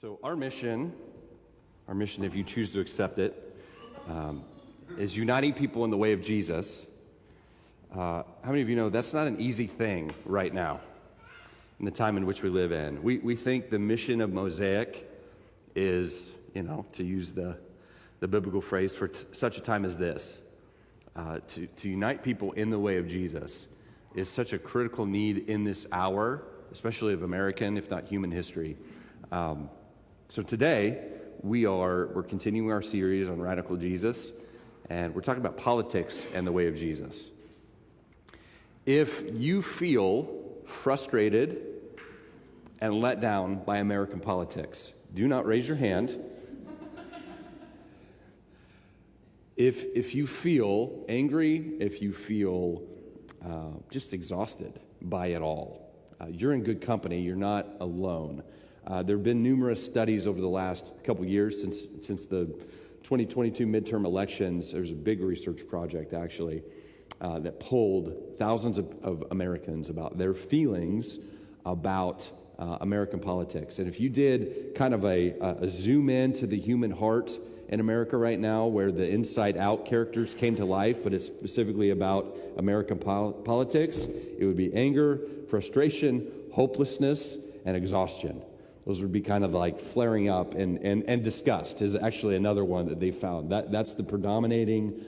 So our mission, if you choose to accept it, is uniting people in the way of Jesus. How many of you know that's not an easy thing right now in the time in which we live in? We think the mission of Mosaic is, to use the biblical phrase, for such a time as this, to unite people in the way of Jesus is such a critical need in this hour, especially of American, if not human history. So today, we're continuing our series on Radical Jesus, and we're talking about politics and the way of Jesus. If you feel frustrated and let down by American politics, do not raise your hand. If you feel angry, if you feel just exhausted by it all, you're in good company. You're not alone. There have been numerous studies over the last couple years since the 2022 midterm elections. There's a big research project, actually, that polled thousands of Americans about their feelings about American politics. And if you did kind of a zoom in to the human heart in America right now, where the Inside Out characters came to life, but it's specifically about American politics, it would be anger, frustration, hopelessness, and exhaustion. Those would be kind of like flaring up, and disgust is actually another one that they found. That's the predominating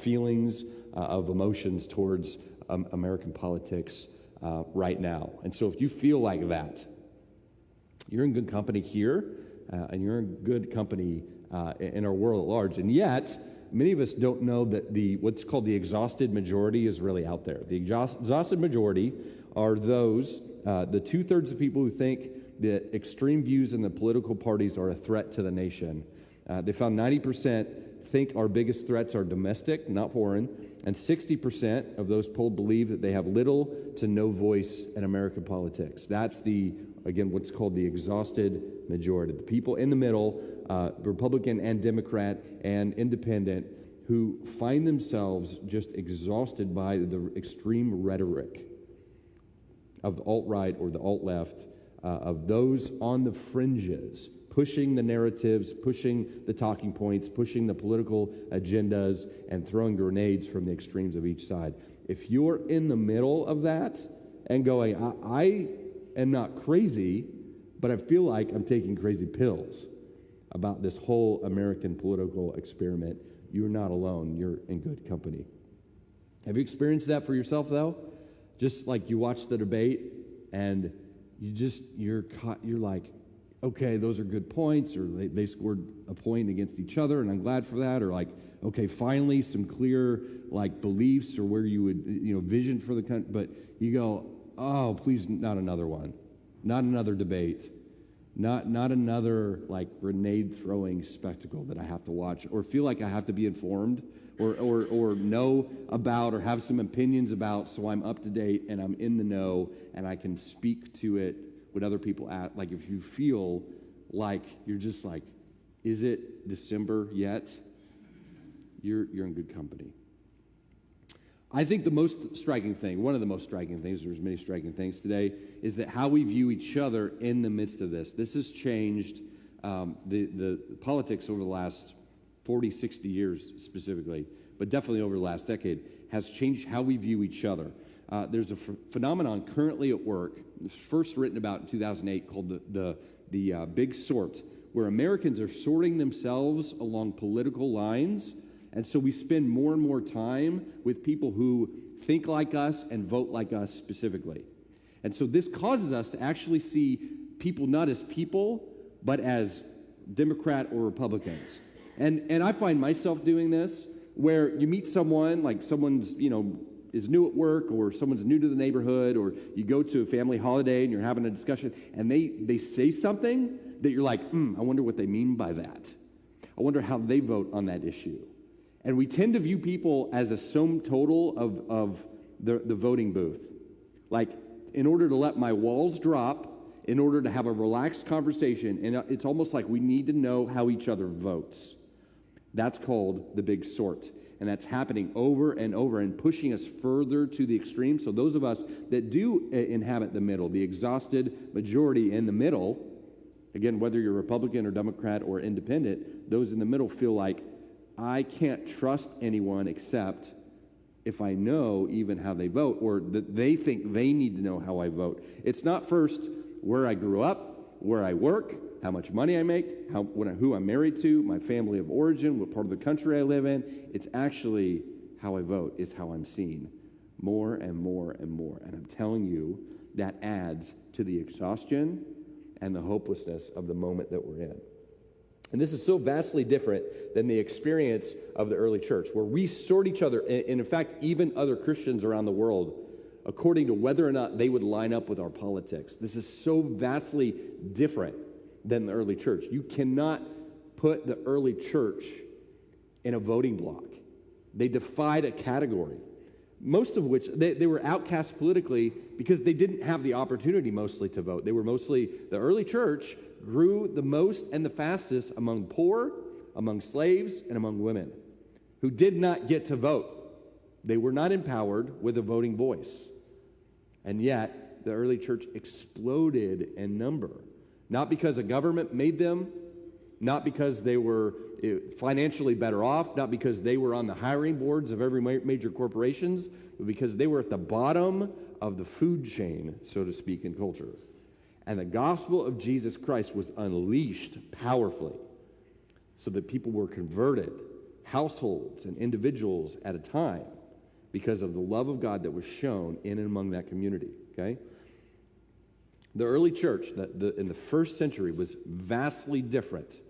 feelings of emotions towards American politics right now. And so if you feel like that, you're in good company here, and you're in good company in our world at large. And yet, many of us don't know that what's called the exhausted majority is really out there. The exhausted majority are those, the two-thirds of people who think that extreme views in the political parties are a threat to the nation. They found 90% think our biggest threats are domestic, not foreign, and 60% of those polled believe that they have little to no voice in American politics. That's what's called the exhausted majority. The people in the middle, Republican and Democrat and Independent, who find themselves just exhausted by the extreme rhetoric of the alt-right or the alt-left, of those on the fringes, pushing the narratives, pushing the talking points, pushing the political agendas, and throwing grenades from the extremes of each side. If you're in the middle of that and going, I am not crazy, but I feel like I'm taking crazy pills about this whole American political experiment, you're not alone. You're in good company. Have you experienced that for yourself, though? Just like you watch the debate and you're like, okay, those are good points, or they scored a point against each other, and I'm glad for that, or like, okay, finally some clear like beliefs or where you would, vision for the country, but you go, oh, please, not another one, not another debate, not another like grenade throwing spectacle that I have to watch or feel like I have to be informed or know about or have some opinions about, so I'm up to date and I'm in the know and I can speak to it with other people at. Like, if you feel like you're just like, is it December yet? You're in good company. I think one of the most striking things, there's many striking things today, is that how we view each other in the midst of this. This has changed the politics over the last 40, 60 years specifically, but definitely over the last decade, has changed how we view each other. There's a phenomenon currently at work, first written about in 2008, called the Big Sort, where Americans are sorting themselves along political lines, and so we spend more and more time with people who think like us and vote like us specifically. And so this causes us to actually see people not as people, but as Democrat or Republicans. And I find myself doing this, where you meet someone, like someone's, is new at work, or someone's new to the neighborhood, or you go to a family holiday and you're having a discussion, and they say something that you're like, I wonder what they mean by that. I wonder how they vote on that issue. And we tend to view people as a sum total of the voting booth. Like, in order to let my walls drop, in order to have a relaxed conversation, and it's almost like we need to know how each other votes. That's called the Big Sort. And that's happening over and over and pushing us further to the extreme. So those of us that do inhabit the middle, the exhausted majority in the middle, Again, whether you're Republican or Democrat or independent, those in the middle feel like, I can't trust anyone except if I know even how they vote, or that they think they need to know how I vote. It's not first where I grew up, where I work, how much money I make, who I'm married to, my family of origin, what part of the country I live in. It's actually how I vote is how I'm seen more and more and more. And I'm telling you, that adds to the exhaustion and the hopelessness of the moment that we're in. And this is so vastly different than the experience of the early church, where we sort each other, and in fact, even other Christians around the world, according to whether or not they would line up with our politics. This is so vastly different than the early church. You cannot put the early church in a voting block. They defied a category, most of which they were outcast politically because they didn't have the opportunity mostly to vote. They were mostly, the early church grew the most and the fastest among poor, among slaves, and among women who did not get to vote. They were not empowered with a voting voice. And yet, the early church exploded in number. Not because a government made them, not because they were financially better off, not because they were on the hiring boards of every major corporations, but because they were at the bottom of the food chain, so to speak, in culture. And the gospel of Jesus Christ was unleashed powerfully so that people were converted, households and individuals at a time, because of the love of God that was shown in and among that community, okay? The early church in the first century was vastly different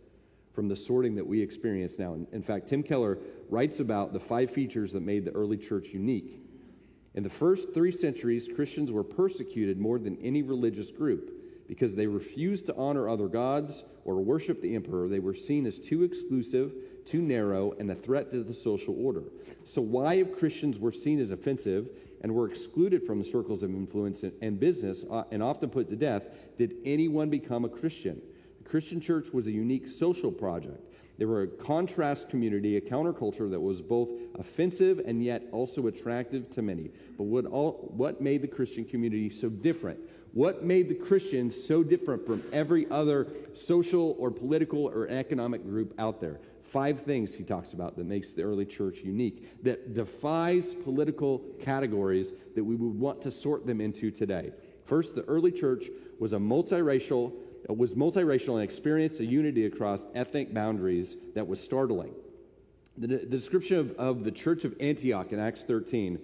from the sorting that we experience now. In fact, Tim Keller writes about the 5 features that made the early church unique. In the first 3 centuries, Christians were persecuted more than any religious group because they refused to honor other gods or worship the emperor. They were seen as too exclusive, too narrow, and a threat to the social order. So why, if Christians were seen as offensive and were excluded from the circles of influence and business and often put to death, did anyone become a Christian? The Christian church was a unique social project. They were a contrast community, a counterculture that was both offensive and yet also attractive to many. But what made the Christian community so different? What made the Christians so different from every other social or political or economic group out there? 5 things he talks about that makes the early church unique, that defies political categories that we would want to sort them into today. First, the early church was multiracial and experienced a unity across ethnic boundaries that was startling. The description of the church of Antioch in Acts 13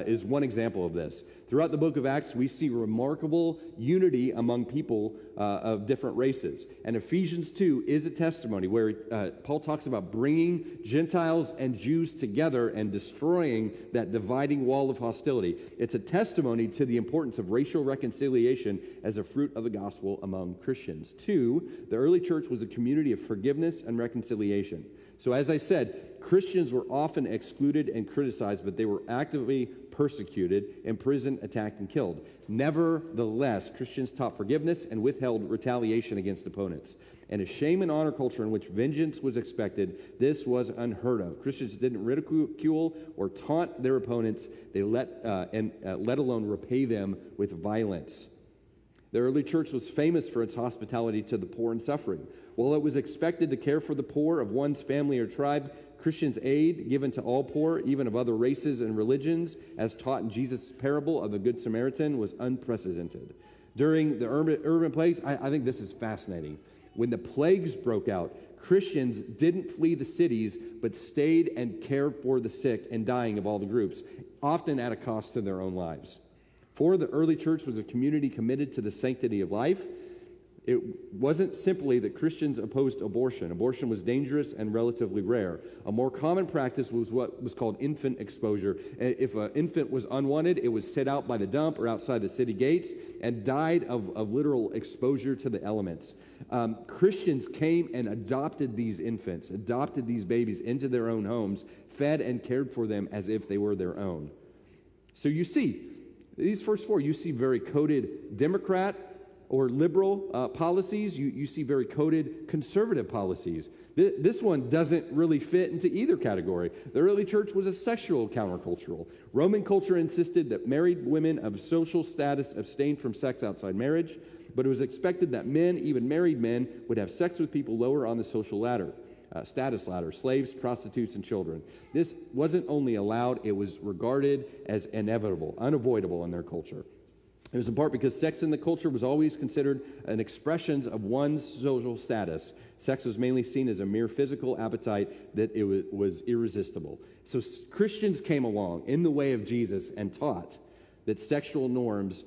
is one example of this. Throughout the book of Acts, we see remarkable unity among people of different races. And Ephesians 2 is a testimony where Paul talks about bringing Gentiles and Jews together and destroying that dividing wall of hostility. It's a testimony to the importance of racial reconciliation as a fruit of the gospel among Christians. 2, the early church was a community of forgiveness and reconciliation. So as I said, Christians were often excluded and criticized, but they were actively persecuted, imprisoned, attacked, and killed. Nevertheless, Christians taught forgiveness and withheld retaliation against opponents. In a shame and honor culture in which vengeance was expected, this was unheard of. Christians didn't ridicule or taunt their opponents. They let alone repay them with violence. The early church was famous for its hospitality to the poor and suffering. While it was expected to care for the poor of one's family or tribe, Christians' aid given to all poor, even of other races and religions, as taught in Jesus' parable of the Good Samaritan, was unprecedented. During the urban plagues, I think this is fascinating. When the plagues broke out, Christians didn't flee the cities, but stayed and cared for the sick and dying of all the groups, often at a cost to their own lives. For the early church was a community committed to the sanctity of life. It wasn't simply that Christians opposed abortion. Abortion was dangerous and relatively rare. A more common practice was what was called infant exposure. If an infant was unwanted, it was set out by the dump or outside the city gates and died of literal exposure to the elements. Christians came and adopted these infants, adopted these babies into their own homes, fed and cared for them as if they were their own. So you see, these first 4, you see very coded Democrat or liberal policies. You see very coded conservative policies. This one doesn't really fit into either category. The early church was a sexual countercultural. Roman culture insisted that married women of social status abstain from sex outside marriage. but it was expected that men, even married men, would have sex with people lower on the social ladder, status ladder, slaves, prostitutes, and children. This wasn't only allowed, it was regarded as inevitable, unavoidable in their culture. It was in part because sex in the culture was always considered an expression of one's social status. Sex was mainly seen as a mere physical appetite that it was irresistible. So Christians came along in the way of Jesus and taught that sexual norms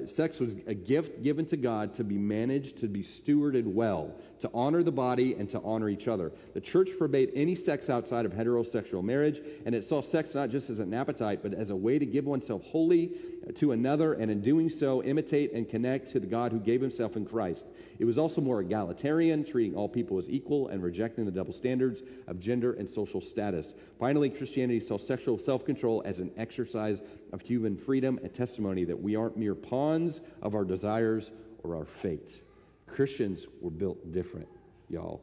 sex was a gift given to God to be managed, to be stewarded well, to honor the body and to honor each other. The church forbade any sex outside of heterosexual marriage, and it saw sex not just as an appetite, but as a way to give oneself wholly to another, and in doing so, imitate and connect to the God who gave himself in Christ. It was also more egalitarian, treating all people as equal and rejecting the double standards of gender and social status. Finally, Christianity saw sexual self-control as an exercise of human freedom, a testimony that we aren't mere pawns of our desires or our fate. Christians were built different, y'all,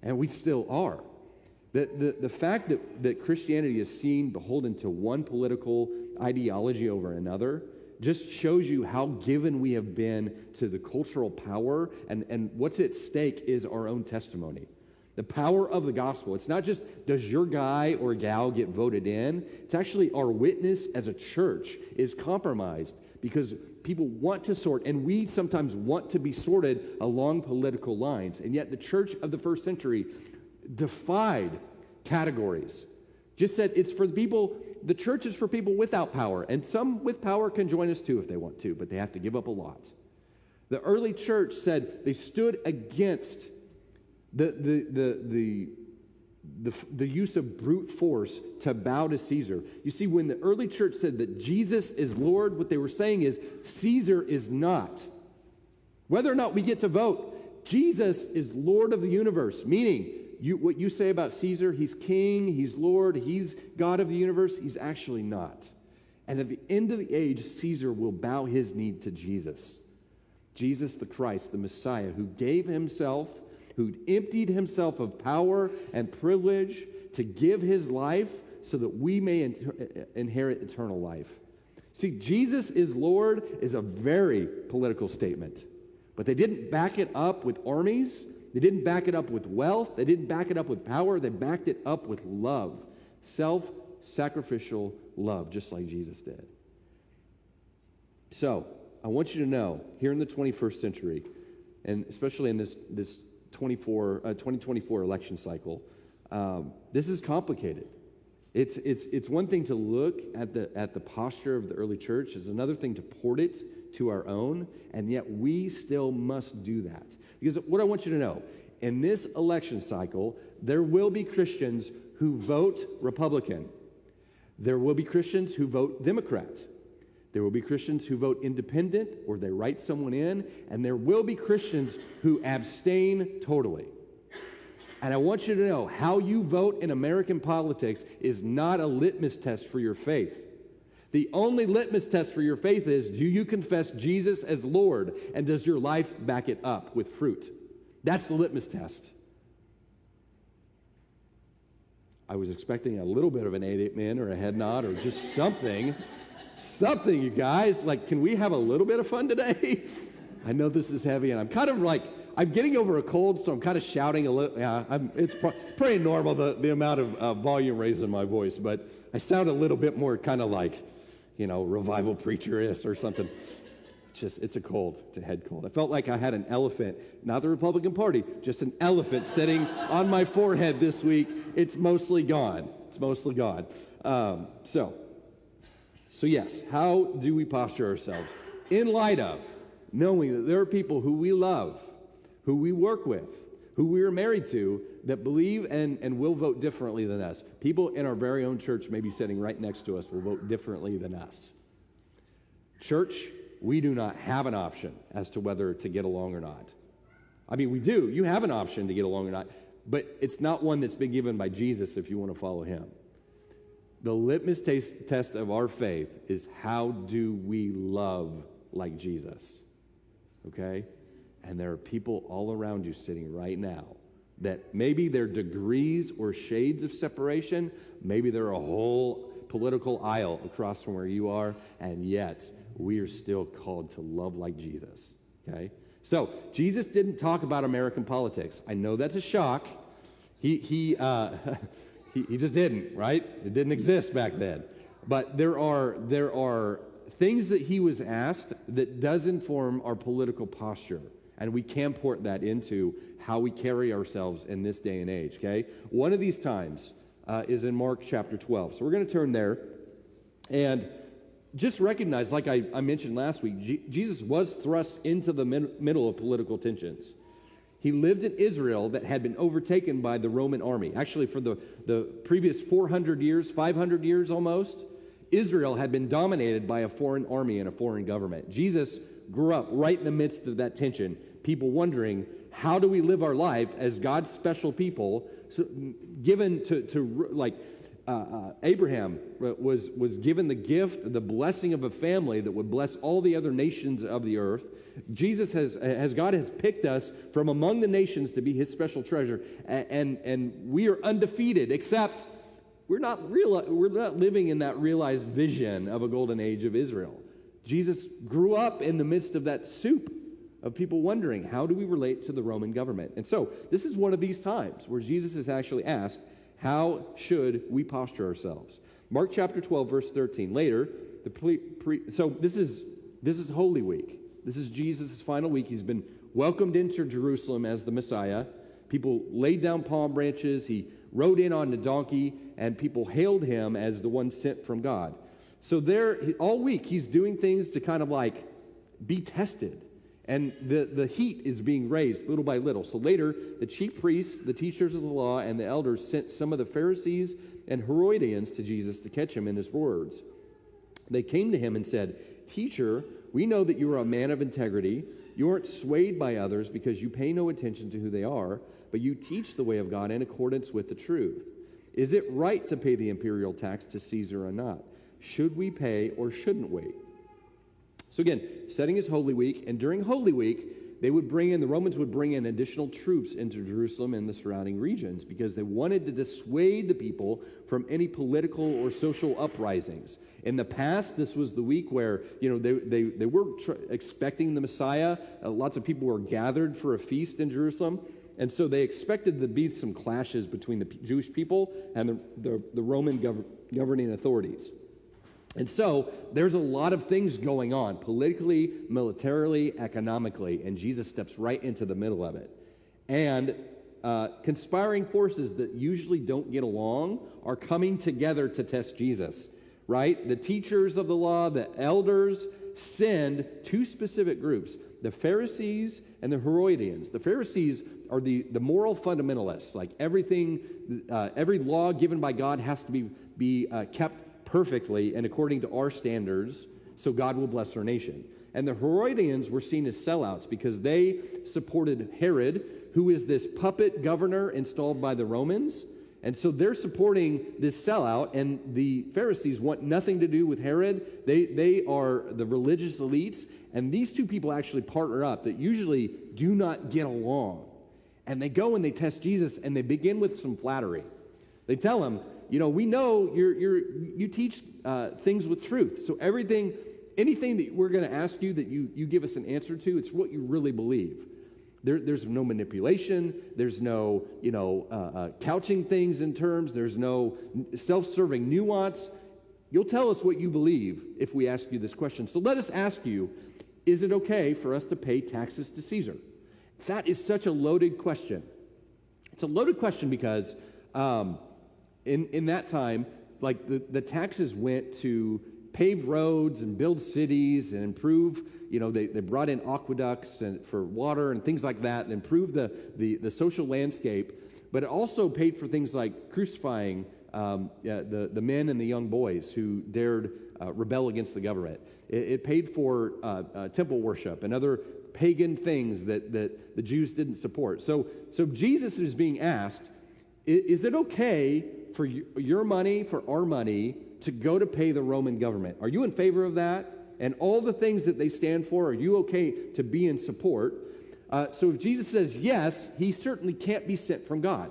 and we still are. The fact that Christianity is seen beholden to one political ideology over another just shows you how given we have been to the cultural power, and what's at stake is our own testimony. The power of the gospel. It's not just does your guy or gal get voted in. It's actually our witness as a church is compromised because people want to sort, and we sometimes want to be sorted along political lines. And yet the church of the first century defied categories. Just said it's for people, the church is for people without power. And some with power can join us too if they want to, but they have to give up a lot. The early church said they stood against the use of brute force to bow to Caesar. You see, when the early church said that Jesus is Lord, what they were saying is Caesar is not. Whether or not we get to vote, Jesus is Lord of the universe, meaning what you say about Caesar, he's king, he's Lord, he's God of the universe, he's actually not. And at the end of the age, Caesar will bow his knee to Jesus. Jesus the Christ, the Messiah, who gave himself, who emptied himself of power and privilege to give his life so that we may inherit eternal life. See, Jesus is Lord is a very political statement, but they didn't back it up with armies. They didn't back it up with wealth. They didn't back it up with power. They backed it up with love, self-sacrificial love, just like Jesus did. So I want you to know, here in the 21st century, and especially in this 2024 election cycle, this is complicated. It's one thing to look at the posture of the early church. It's another thing to port it to our own, and yet we still must do that. Because what I want you to know, in this election cycle, there will be Christians who vote Republican. There will be Christians who vote Democrat. There will be Christians who vote independent or they write someone in, and there will be Christians who abstain totally. And I want you to know, how you vote in American politics is not a litmus test for your faith. The only litmus test for your faith is, do you confess Jesus as Lord, and does your life back it up with fruit? That's the litmus test. I was expecting a little bit of an amen or a head nod or just something. Something, you guys. Like, can we have a little bit of fun today? I know this is heavy, and I'm kind of like, I'm getting over a cold, so I'm kind of shouting a little. Yeah, it's pretty normal, the amount of volume raised in my voice, but I sound a little bit more kind of like, revival preacher-ist or something. It's a cold. It's a head cold. I felt like I had an elephant, not the Republican Party, just an elephant sitting on my forehead this week. It's mostly gone. So yes, how do we posture ourselves in light of knowing that there are people who we love, who we work with, who we are married to, that believe and will vote differently than us? People in our very own church, maybe sitting right next to us, will vote differently than us. Church, we do not have an option as to whether to get along or not. I mean, we do. You have an option to get along or not, but it's not one that's been given by Jesus if you want to follow him. The litmus test of our faith is, how do we love like Jesus? Okay? And there are people all around you sitting right now that maybe they're degrees or shades of separation, maybe they're a whole political aisle across from where you are, and yet we are still called to love like Jesus. Okay? So, Jesus didn't talk about American politics. I know that's a shock. He just didn't, right? It didn't exist back then. But there are things that he was asked that does inform our political posture, and we can port that into how we carry ourselves in this day and age, okay? One of these times is in Mark chapter 12. So we're going to turn there, and just recognize, like I mentioned last week, Jesus was thrust into the middle of political tensions. He lived in Israel that had been overtaken by the Roman army. Actually, for the previous 400 years, 500 years almost, Israel had been dominated by a foreign army and a foreign government. Jesus grew up right in the midst of that tension, people wondering, how do we live our life as God's special people, given Abraham was given the gift, the blessing of a family that would bless all the other nations of the earth. God has picked us from among the nations to be his special treasure, and we are undefeated, except we're not living in that realized vision of a golden age of Israel. Jesus grew up in the midst of that soup of people wondering, how do we relate to the Roman government? And so this is one of these times where Jesus is actually asked, how should we posture ourselves? Mark chapter 12, verse 13. Later, so this is Holy Week. This is Jesus' final week. He's been welcomed into Jerusalem as the Messiah. People laid down palm branches. He rode in on a donkey, and people hailed him as the one sent from God. So there, all week, he's doing things to kind of like be tested. And the heat is being raised little by little. So later, the chief priests, the teachers of the law, and the elders sent some of the Pharisees and Herodians to Jesus to catch him in his words. They came to him and said, "Teacher, we know that you are a man of integrity. You aren't swayed by others because you pay no attention to who they are, but you teach the way of God in accordance with the truth. Is it right to pay the imperial tax to Caesar or not? Should we pay or shouldn't we?" So again, setting is Holy Week, and during Holy Week, the Romans would bring in additional troops into Jerusalem and the surrounding regions because they wanted to dissuade the people from any political or social uprisings. In the past, this was the week where, they were expecting the Messiah. Lots of people were gathered for a feast in Jerusalem, and so they expected there to be some clashes between the Jewish people and the Roman governing authorities. And so there's a lot of things going on politically, militarily, economically, and Jesus steps right into the middle of it. And conspiring forces that usually don't get along are coming together to test Jesus, right? The teachers of the law, the elders, send two specific groups, the Pharisees and the Herodians. The Pharisees are the moral fundamentalists, like everything, every law given by God has to be kept perfectly and according to our standards, so God will bless our nation. And the Herodians were seen as sellouts because they supported Herod, who is this puppet governor installed by the Romans. And so they're supporting this sellout, and the Pharisees want nothing to do with Herod. They are the religious elites, and these two people actually partner up that usually do not get along. And they go and they test Jesus, and they begin with some flattery. They tell him, we know you teach things with truth. So anything that we're going to ask you that you give us an answer to, it's what you really believe. There's no manipulation. There's no, couching things in terms. There's no self-serving nuance. You'll tell us what you believe if we ask you this question. So let us ask you, is it okay for us to pay taxes to Caesar? That is such a loaded question. It's a loaded question because in that time, like the taxes went to pave roads and build cities and improve, they brought in aqueducts and for water and things like that and improved the social landscape, but it also paid for things like crucifying the men and the young boys who dared rebel against the government. It paid for temple worship and other pagan things that the Jews didn't support. So Jesus is being asked, is it okay for your money, for our money, to go to pay the Roman government? Are you in favor of that? And all the things that they stand for, are you okay to be in support? So if Jesus says yes, he certainly can't be sent from God.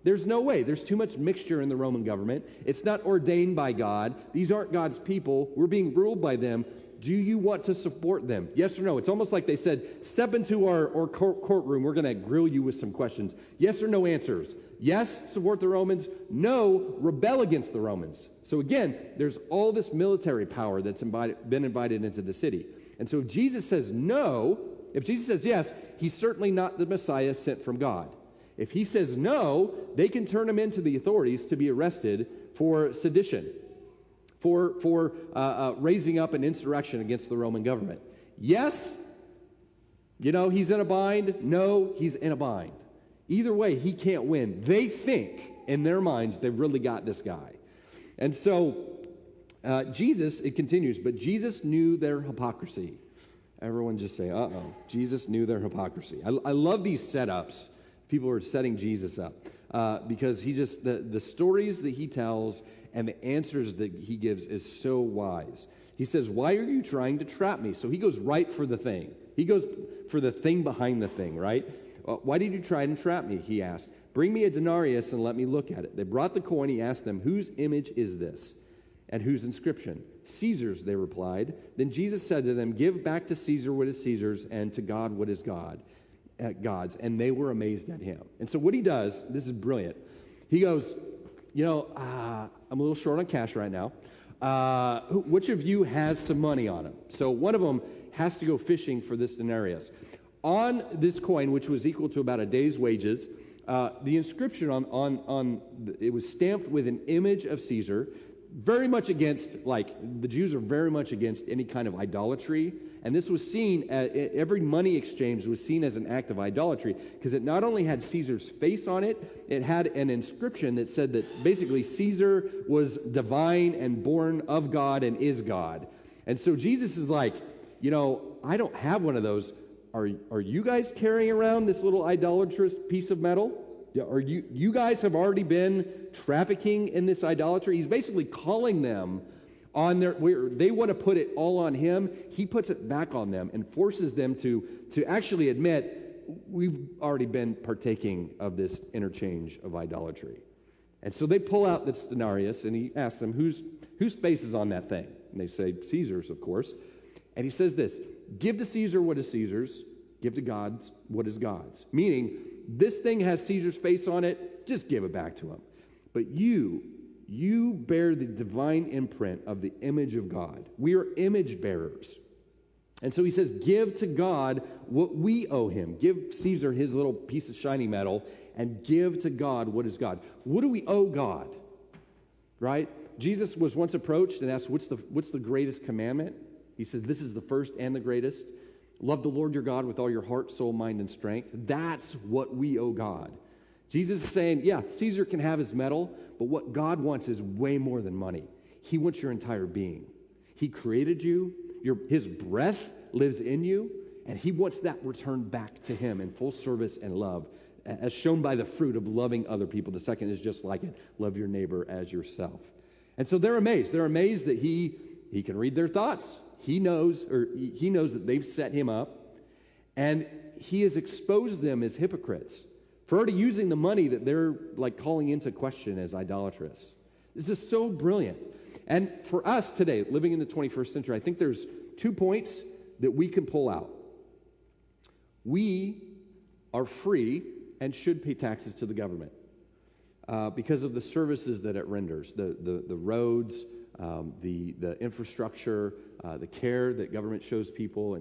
There's no way. There's too much mixture in the Roman government. It's not ordained by God. These aren't God's people. We're being ruled by them. Do you want to support them? Yes or no? It's almost like they said, step into our courtroom. We're going to grill you with some questions. Yes or no answers. Yes, support the Romans. No, rebel against the Romans. So again, there's all this military power that's been invited into the city. And so if Jesus says no, if Jesus says yes, he's certainly not the Messiah sent from God. If he says no, they can turn him into the authorities to be arrested for sedition, for raising up an insurrection against the Roman government. Yes, he's in a bind. No, he's in a bind. Either way, he can't win. They think in their minds they've really got this guy. And so Jesus, it continues, but Jesus knew their hypocrisy. Everyone just say, uh-oh. Jesus knew their hypocrisy. I love these setups. People are setting Jesus up because he just, the stories that he tells and the answers that he gives is so wise. He says, why are you trying to trap me? So he goes right for the thing. He goes for the thing behind the thing, right? Why did you try and trap me? He asked. Bring me a denarius and let me look at it. They brought the coin. He asked them, whose image is this? And whose inscription? Caesar's, they replied. Then Jesus said to them, give back to Caesar what is Caesar's and to God what is God's. And they were amazed at him. And so what he does, this is brilliant. He goes, I'm a little short on cash right now. Which of you has some money on him? So one of them has to go fishing for this denarius. On this coin, which was equal to about a day's wages, the inscription on it was stamped with an image of Caesar, very much against, the Jews are very much against any kind of idolatry. And this was seen, every money exchange was seen as an act of idolatry because it not only had Caesar's face on it, it had an inscription that said that basically Caesar was divine and born of God and is God. And so Jesus is like, I don't have one of those. Are you guys carrying around this little idolatrous piece of metal? Are you guys have already been trafficking in this idolatry? He's basically calling them on they want to put it all on him. He puts it back on them and forces them to actually admit, we've already been partaking of this interchange of idolatry. And so they pull out this denarius and he asks them, whose face is on that thing? And they say, Caesar's, of course. And he says this, give to Caesar what is Caesar's, give to God what is God's. Meaning, this thing has Caesar's face on it, just give it back to him. But you bear the divine imprint of the image of God. We are image bearers. And so he says, give to God what we owe him. Give Caesar his little piece of shiny metal and give to God what is God. What do we owe God? Right? Jesus was once approached and asked, what's the greatest commandment? He says, this is the first and the greatest. Love the Lord your God with all your heart, soul, mind, and strength. That's what we owe God. Jesus is saying, yeah, Caesar can have his medal, but what God wants is way more than money. He wants your entire being. He created you. His breath lives in you, and he wants that returned back to him in full service and love, as shown by the fruit of loving other people. The second is just like it. Love your neighbor as yourself. And so they're amazed. They're amazed that he can read their thoughts. He knows that they've set him up, and he has exposed them as hypocrites for already using the money that they're calling into question as idolatrous. This is so brilliant. And for us today, living in the 21st century, I think there's 2 points that we can pull out. We are free and should pay taxes to the government because of the services that it renders, the roads, the infrastructure, the care that government shows people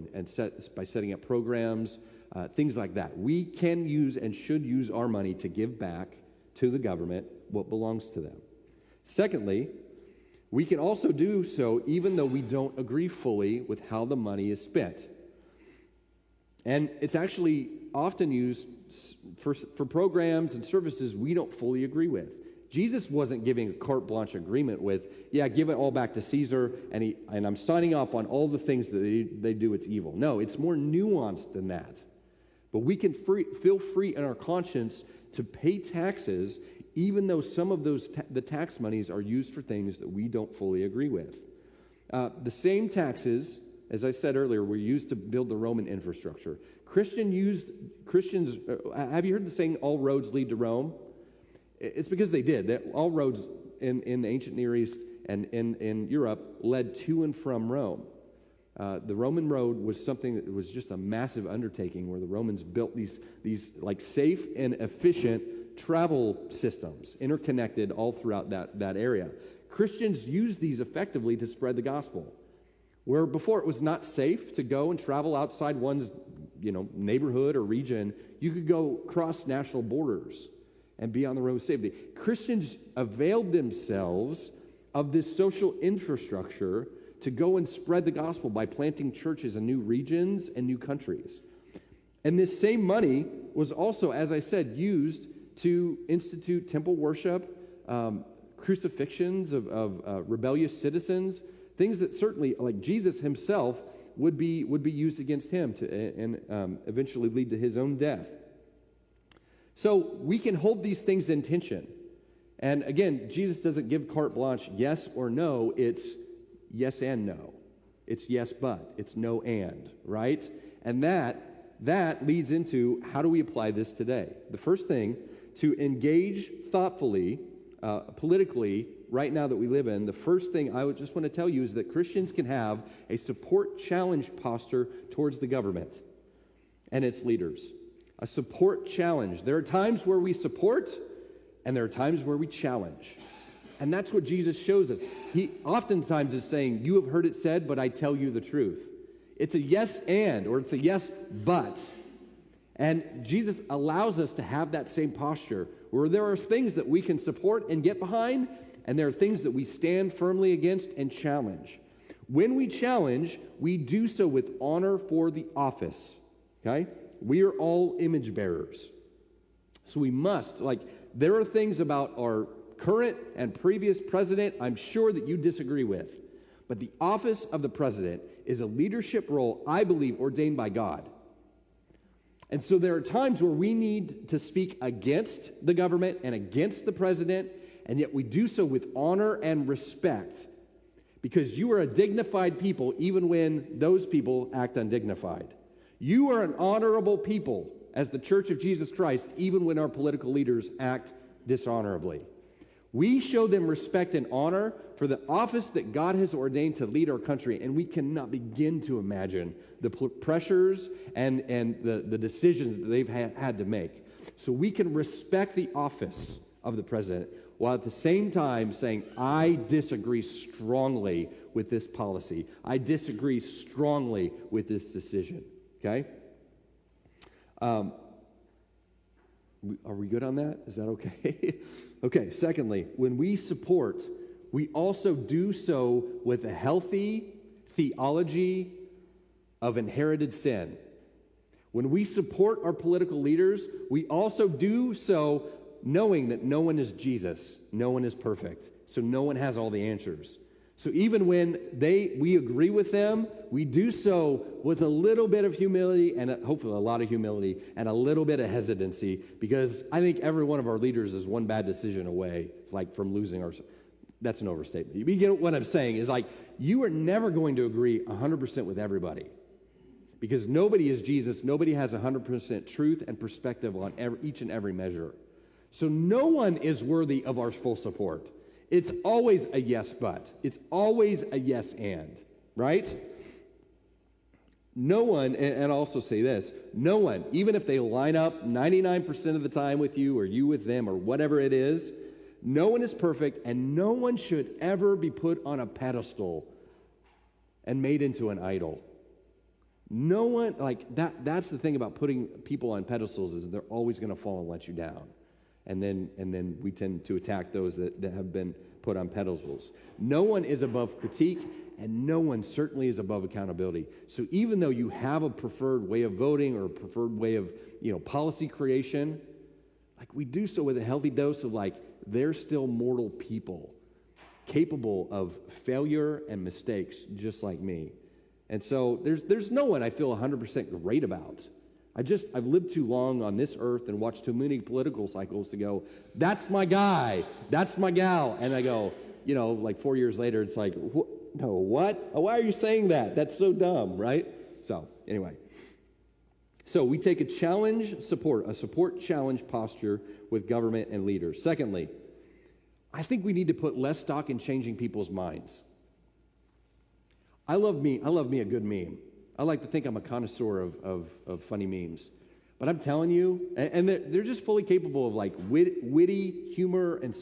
by setting up programs, things like that. We can use and should use our money to give back to the government what belongs to them. Secondly, we can also do so even though we don't agree fully with how the money is spent. And it's actually often used for programs and services we don't fully agree with. Jesus wasn't giving a carte blanche agreement with, give it all back to Caesar, and I'm signing off on all the things that they do, it's evil. No, it's more nuanced than that. But we can feel free in our conscience to pay taxes, even though some of the tax monies are used for things that we don't fully agree with. The same taxes, as I said earlier, were used to build the Roman infrastructure. Christians, have you heard the saying, all roads lead to Rome? It's because they did. All roads in the ancient Near East and in Europe led to and from Rome. The Roman road was something that was just a massive undertaking where the Romans built these like safe and efficient travel systems, interconnected all throughout that area. Christians used these effectively to spread the gospel. Where before it was not safe to go and travel outside one's neighborhood or region, you could go cross national borders and be on the road with safety. Christians availed themselves of this social infrastructure to go and spread the gospel by planting churches in new regions and new countries. And this same money was also, as I said, used to institute temple worship, crucifixions of rebellious citizens, things that certainly, like Jesus himself, would be used against him and eventually lead to his own death. So we can hold these things in tension. And again, Jesus doesn't give carte blanche, yes or no. It's yes and no. It's yes but. It's no and, right? And that leads into how do we apply this today? The first thing, to engage thoughtfully, politically, right now that we live in, the first thing I would just want to tell you is that Christians can have a support challenge posture towards the government and its leaders. A support challenge. There are times where we support, and there are times where we challenge. And that's what Jesus shows us. He oftentimes is saying, you have heard it said, but I tell you the truth. It's a yes and, or it's a yes but. And Jesus allows us to have that same posture where there are things that we can support and get behind, and there are things that we stand firmly against and challenge. When we challenge, we do so with honor for the office, okay? We are all image bearers. So we must, there are things about our current and previous president I'm sure that you disagree with. But the office of the president is a leadership role, I believe, ordained by God. And so there are times where we need to speak against the government and against the president, and yet we do so with honor and respect, because you are a dignified people even when those people act undignified. You are an honorable people as the Church of Jesus Christ even when our political leaders act dishonorably. We show them respect and honor for the office that God has ordained to lead our country, and we cannot begin to imagine the pressures and the decisions that they've had to make. So we can respect the office of the president while at the same time saying, I disagree strongly with this policy. I disagree strongly with this decision, okay? Are we good on that? Is that okay? Okay, secondly, when we support, we also do so with a healthy theology of inherited sin. When we support our political leaders, we also do so knowing that no one is Jesus, no one is perfect, so no one has all the answers. So even when we agree with them, we do so with a little bit of humility and hopefully a lot of humility and a little bit of hesitancy, because I think every one of our leaders is one bad decision away, from losing our. That's an overstatement. You get what I'm saying is you are never going to agree 100% with everybody, because nobody is Jesus. Nobody has 100% truth and perspective on each and every measure. So no one is worthy of our full support. It's always a yes, but. It's always a yes, and, right? No one, and I'll also say this, no one, even if they line up 99% of the time with you or you with them or whatever it is, no one is perfect, and no one should ever be put on a pedestal and made into an idol. No one, that's the thing about putting people on pedestals, is they're always going to fall and let you down. And then we tend to attack those that have been put on pedestals. No one is above critique, and no one certainly is above accountability. So even though you have a preferred way of voting or a preferred way of policy creation, we do so with a healthy dose of they're still mortal people, capable of failure and mistakes, just like me. And so there's no one I feel 100% great about. I've lived too long on this earth and watched too many political cycles to go, that's my guy, that's my gal. And I go, 4 years later, it's no, what? Why are you saying that? That's so dumb, right? So, anyway. So, we take a support challenge posture with government and leaders. Secondly, I think we need to put less stock in changing people's minds. I love me a good meme. I like to think I'm a connoisseur of funny memes. But I'm telling you, and they're just fully capable of like witty humor and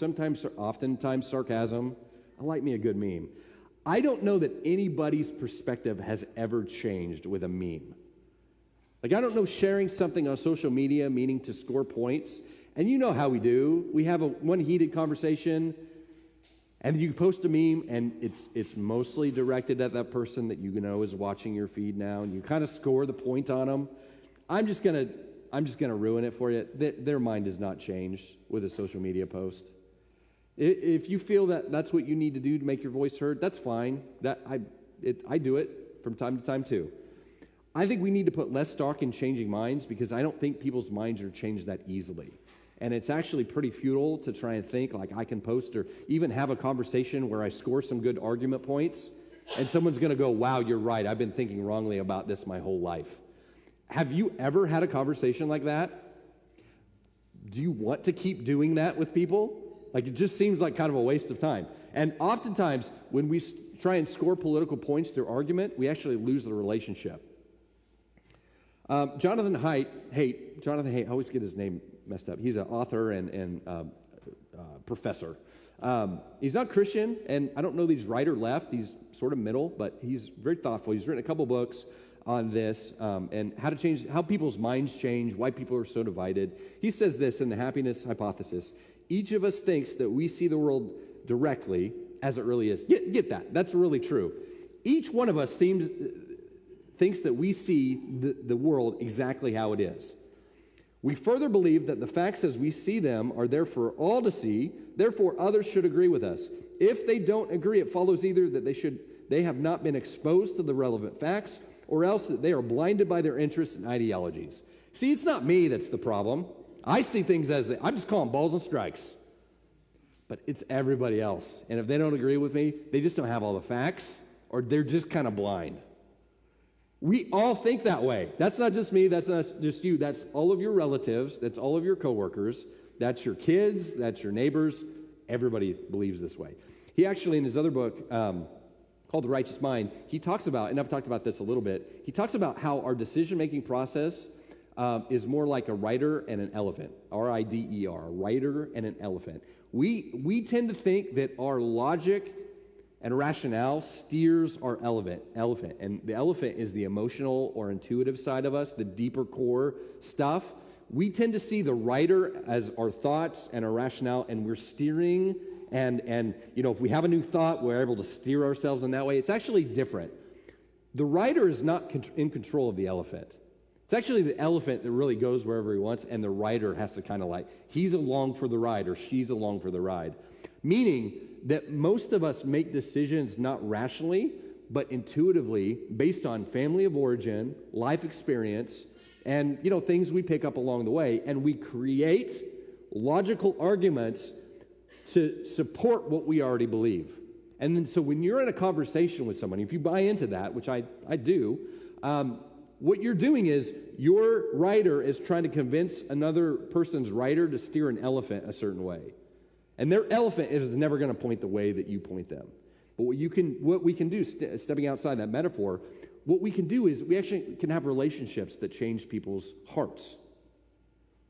oftentimes sarcasm. I like me a good meme. I don't know that anybody's perspective has ever changed with a meme. Like, I don't know sharing something on social media meaning to score points. And you know how we do. We have one heated conversation, and you post a meme, and it's mostly directed at that person that you know is watching your feed now, and you kind of score the point on them. I'm just gonna ruin it for you. Their mind has not changed with a social media post. If you feel that that's what you need to do to make your voice heard, that's fine. I do it from time to time too. I think we need to put less stock in changing minds because I don't think people's minds are changed that easily. And it's actually pretty futile to try and think like I can post or even have a conversation where I score some good argument points and someone's going to go, wow, you're right. I've been thinking wrongly about this my whole life. Have you ever had a conversation like that? Do you want to keep doing that with people? Like, it just seems like kind of a waste of time. And oftentimes, when we try and score political points through argument, we actually lose the relationship. Jonathan Haidt, I always get his name messed up. He's an author and professor. He's not Christian, and I don't know that he's right or left. He's sort of middle, but he's very thoughtful. He's written a couple books on this and how people's minds change, why people are so divided. He says this in the Happiness Hypothesis. Each of us thinks that we see the world directly as it really is. Get that. That's really true. Each one of us thinks that we see the world exactly how it is. We further believe that the facts as we see them are there for all to see, therefore others should agree with us. If they don't agree, it follows either that they have not been exposed to the relevant facts, or else that they are blinded by their interests and ideologies. See, it's not me that's the problem. I see things I'm just calling balls and strikes. But it's everybody else. And if they don't agree with me, they just don't have all the facts, or they're just kind of blind. We all think that way. That's not just me, that's not just you. That's all of your relatives, that's all of your coworkers, that's your kids, that's your neighbors. Everybody believes this way. He actually, in his other book, called The Righteous Mind, he talks about, and I've talked about this a little bit, he talks about how our decision-making process is more like a rider and an elephant, R-I-D-E-R, a rider and an elephant. We tend to think that our logic and rationale steers our elephant, and the elephant is the emotional or intuitive side of us, the deeper core stuff. We tend to see the rider as our thoughts and our rationale, and we're steering. And if we have a new thought, we're able to steer ourselves in that way. It's actually different. The rider is not in control of the elephant. It's actually the elephant that really goes wherever he wants, and the rider has to kind of he's along for the ride or she's along for the ride. Meaning that most of us make decisions not rationally, but intuitively based on family of origin, life experience, and things we pick up along the way, and we create logical arguments to support what we already believe. And then so when you're in a conversation with someone, if you buy into that, which I do, what you're doing is your rider is trying to convince another person's rider to steer an elephant a certain way. And their elephant is never going to point the way that you point them. But what we can do, stepping outside that metaphor, what we can do is we actually can have relationships that change people's hearts.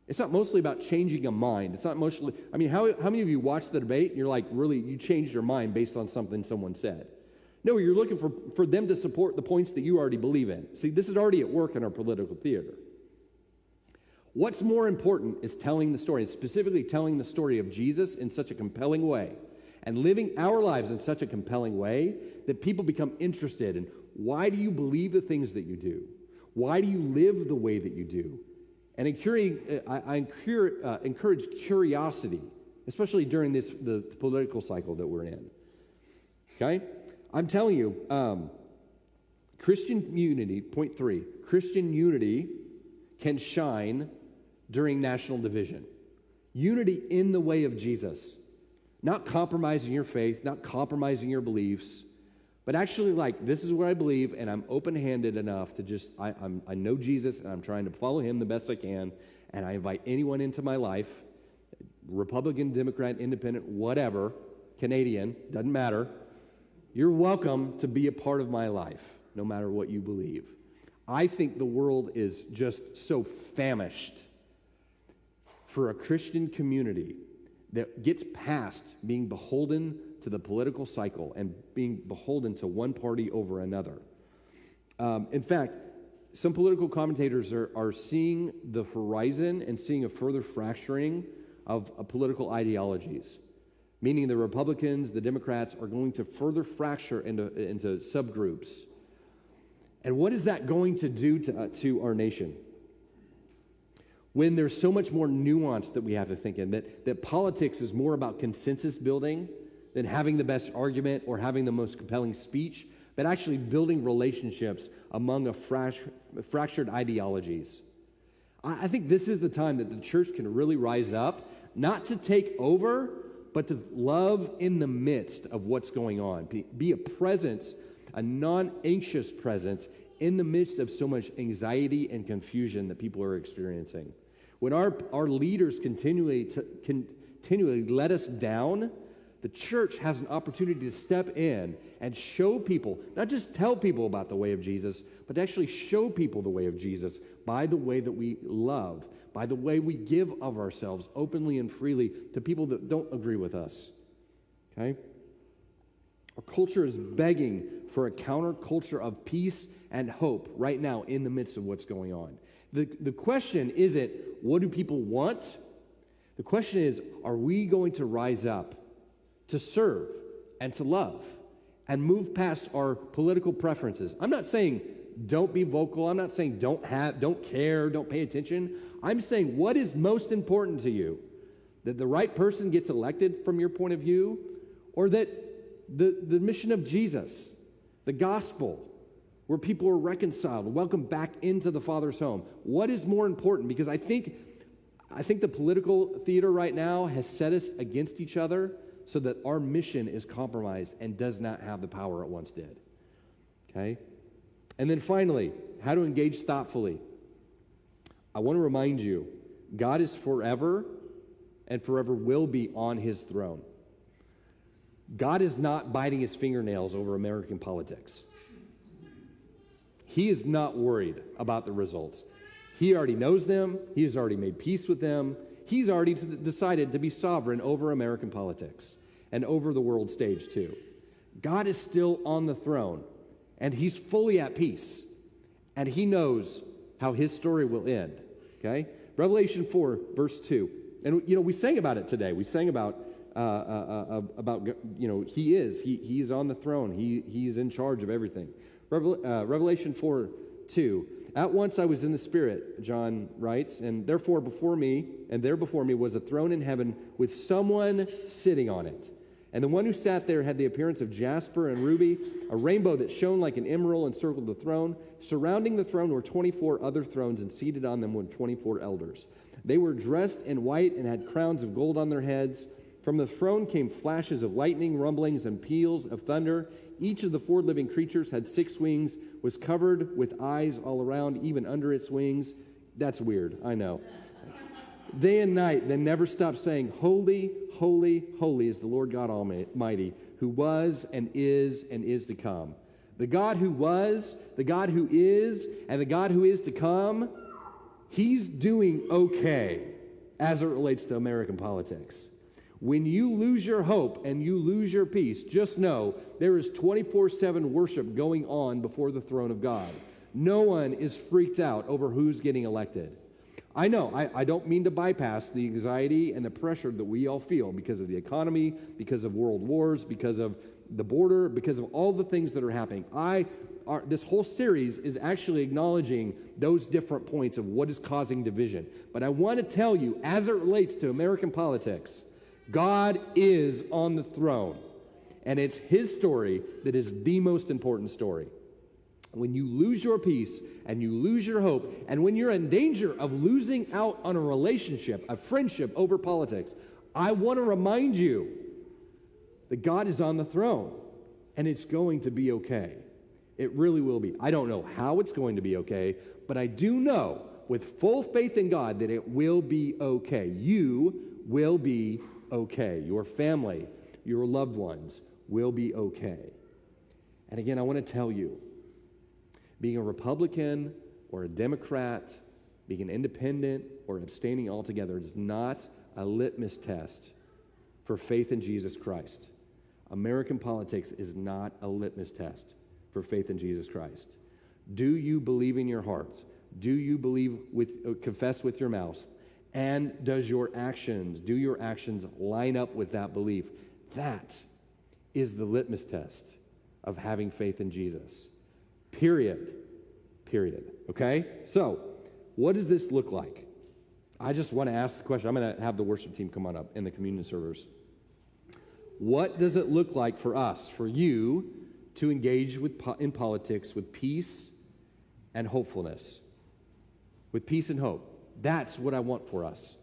It's not mostly about changing a mind. It's not mostly, how many of you watched the debate and you're like, really, you changed your mind based on something someone said? No, you're looking for them to support the points that you already believe in. See, this is already at work in our political theater. What's more important is telling the story, and specifically telling the story of Jesus in such a compelling way, and living our lives in such a compelling way that people become interested in why do you believe the things that you do? Why do you live the way that you do? And I encourage curiosity, especially during the political cycle that we're in. Okay? I'm telling you, Christian unity, point 3, Christian unity can shine during national division. Unity in the way of Jesus. Not compromising your faith, not compromising your beliefs, but actually this is what I believe, and I'm open-handed enough to just, I know Jesus, and I'm trying to follow him the best I can, and I invite anyone into my life, Republican, Democrat, Independent, whatever, Canadian, doesn't matter. You're welcome to be a part of my life, no matter what you believe. I think the world is just so famished for a Christian community that gets past being beholden to the political cycle and being beholden to one party over another. In fact, some political commentators are seeing the horizon and seeing a further fracturing of political ideologies, meaning the Republicans, the Democrats are going to further fracture into subgroups. And what is that going to do to our nation? When there's so much more nuance that we have to think in, that politics is more about consensus building than having the best argument or having the most compelling speech, but actually building relationships among fractured ideologies. I think this is the time that the church can really rise up, not to take over, but to love in the midst of what's going on. Be a presence, a non-anxious presence in the midst of so much anxiety and confusion that people are experiencing. When our leaders continually let us down, the church has an opportunity to step in and show people, not just tell people about the way of Jesus, but to actually show people the way of Jesus by the way that we love, by the way we give of ourselves openly and freely to people that don't agree with us. Okay? Our culture is begging for a counterculture of peace and hope right now in the midst of what's going on. The question isn't, what do people want? The question is, are we going to rise up to serve and to love and move past our political preferences? I'm not saying don't be vocal. I'm not saying don't care, don't pay attention. I'm saying what is most important to you? That the right person gets elected from your point of view, or that the mission of Jesus, the gospel, where people are reconciled, welcomed back into the Father's home. What is more important? Because I think the political theater right now has set us against each other so that our mission is compromised and does not have the power it once did. Okay? And then finally, how to engage thoughtfully. I want to remind you, God is forever and forever will be on his throne. God is not biting his fingernails over American politics. He is not worried about the results. He already knows them. He has already made peace with them. He's already decided to be sovereign over American politics and over the world stage too. God is still on the throne, and he's fully at peace, and he knows how his story will end. Okay? Revelation 4, verse 2. And, we sang about it today. We sang about he's on the throne. He's in charge of everything. Revelation 4, 2. At once I was in the Spirit, John writes, and there before me was a throne in heaven with someone sitting on it. And the one who sat there had the appearance of jasper and ruby. A rainbow that shone like an emerald encircled the throne. Surrounding the throne were 24 other thrones, and seated on them were 24 elders. They were dressed in white and had crowns of gold on their heads. From the throne came flashes of lightning, rumblings, and peals of thunder. Each of the four living creatures had 6 wings, was covered with eyes all around, even under its wings. That's weird, I know. Day and night, they never stopped saying, Holy, holy, holy is the Lord God Almighty, who was and is to come. The God who was, the God who is, and the God who is to come, he's doing okay as it relates to American politics. When you lose your hope and you lose your peace, just know there is 24/7 worship going on before the throne of God. No one is freaked out over who's getting elected. I know, I don't mean to bypass the anxiety and the pressure that we all feel because of the economy, because of world wars, because of the border, because of all the things that are happening. This whole series is actually acknowledging those different points of what is causing division. But I want to tell you, as it relates to American politics, God is on the throne, and it's his story that is the most important story. When you lose your peace and you lose your hope, and when you're in danger of losing out on a relationship, a friendship over politics, I want to remind you that God is on the throne, and it's going to be okay. It really will be. I don't know how it's going to be okay, but I do know with full faith in God that it will be okay. You will be okay. Your family, your loved ones will be okay. And again, I want to tell you, being a Republican or a Democrat, being an independent or abstaining altogether is not a litmus test for faith in Jesus Christ. American politics is not a litmus test for faith in Jesus Christ. Do you believe in your heart? Do you confess with your mouth? And do your actions line up with that belief? That is the litmus test of having faith in Jesus. Period. Okay? So, what does this look like? I just want to ask the question. I'm going to have the worship team come on up in the communion servers. What does it look like for us, for you, to engage in politics with peace and hopefulness? With peace and hope. That's what I want for us.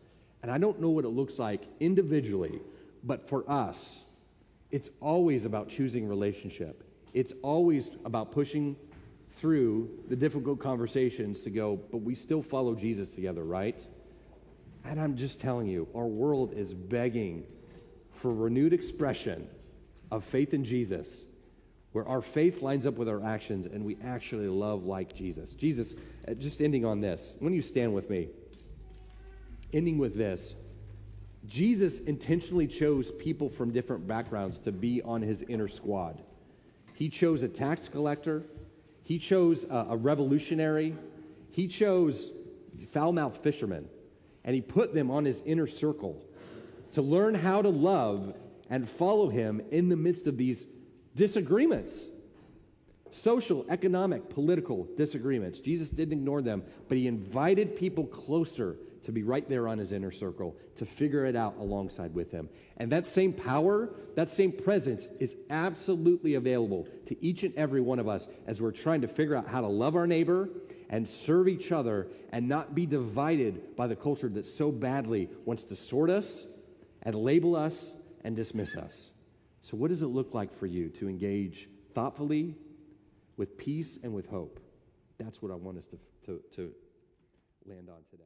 And I don't know what it looks like individually, but for us, it's always about choosing relationship. It's always about pushing through the difficult conversations to go, but we still follow Jesus together, right? And I'm just telling you, our world is begging for renewed expression of faith in Jesus, where our faith lines up with our actions and we actually love like Jesus. Jesus, just ending on this, when you stand with me, ending with this, Jesus intentionally chose people from different backgrounds to be on his inner squad. He chose a tax collector. He chose a revolutionary. He chose foul-mouthed fishermen. And he put them on his inner circle to learn how to love and follow him in the midst of these disagreements. Social, economic, political disagreements. Jesus didn't ignore them, but he invited people closer to be right there on his inner circle, to figure it out alongside with him. And that same power, that same presence is absolutely available to each and every one of us as we're trying to figure out how to love our neighbor and serve each other and not be divided by the culture that so badly wants to sort us and label us and dismiss us. So what does it look like for you to engage thoughtfully with peace and with hope? That's what I want us to land on today.